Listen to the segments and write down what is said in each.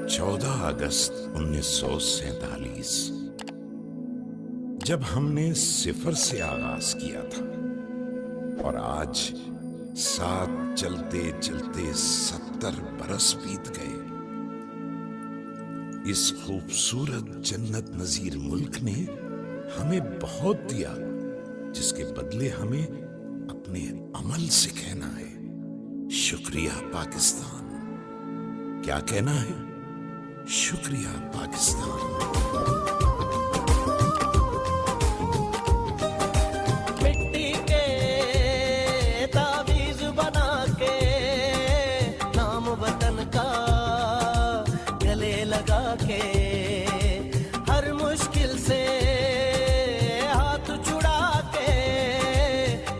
14 अगस्त 1947 जब हमने सिफर से आगाज किया था और आज साथ चलते चलते 70 बरस बीत गए। इस खूबसूरत जन्नत नजीर मुल्क ने हमें बहुत दिया, जिसके बदले हमें अपने अमल से कहना है शुक्रिया पाकिस्तान। क्या कहना है? शुक्रिया पाकिस्तान। मिट्टी के तावीज बना के नाम वतन का गले लगा के हर मुश्किल से हाथ छुड़ा के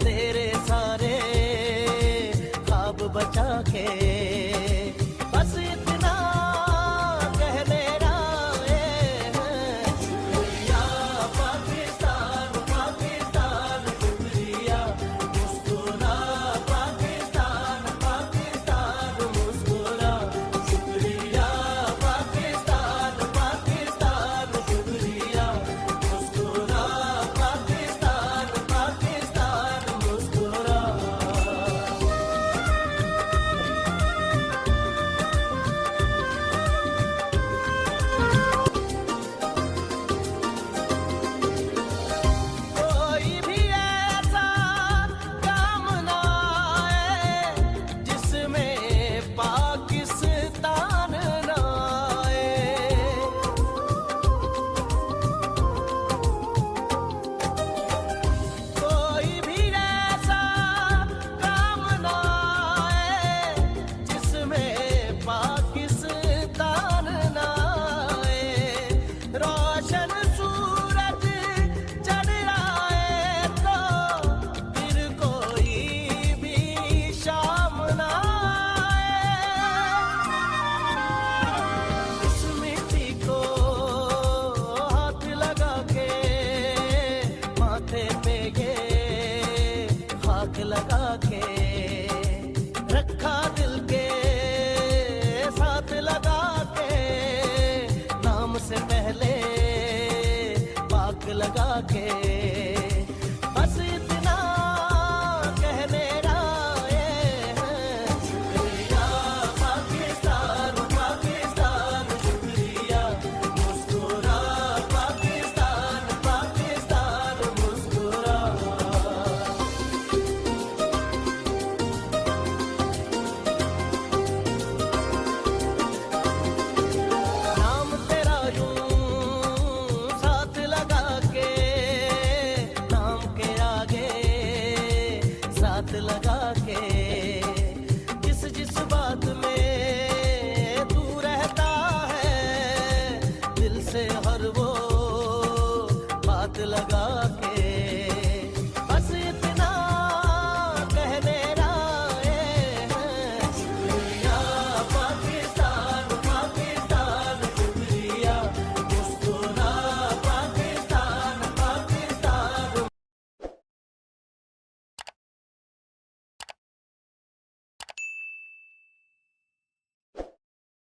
तेरे सारे ख्वाब बचा के बस इतना कह मेरा शुक्रिया पाकिस्तान पाकिस्तान शुक्रिया मुस्कुरा पाकिस्तान पाकिस्तान मुस्कुरा शुक्रिया पाकिस्तान पाकिस्तान शुक्रिया मुस्कुरा पाकिस्तान पाकिस्तान मुस्कुरा। कोई भी ऐसा काम ना आए जिसमें पाकिस्तान ना आए। कोई भी ऐसा काम ना आए जिसमें पाकिस्तान ना आए। रोशन सूरज चढ़ आए तो फिर कोई भी शाम ना आए। इस मिट्टी को हाथ लगा के माथे पे ये खाक लगा के रखा दिल के साथ लगा के नाम से पहले पाक लगा के बस इतना कह मेरा शुक्रिया पाकिस्तान पाकिस्तान शुक्रिया मुस्कुरा पाकिस्तान पाकिस्तान मुस्कुरा। नाम तेरा यूं साथ लगा के नाम के आगे साथ लगा के जिस बात में तू रहता है दिल से हर वो बात लगा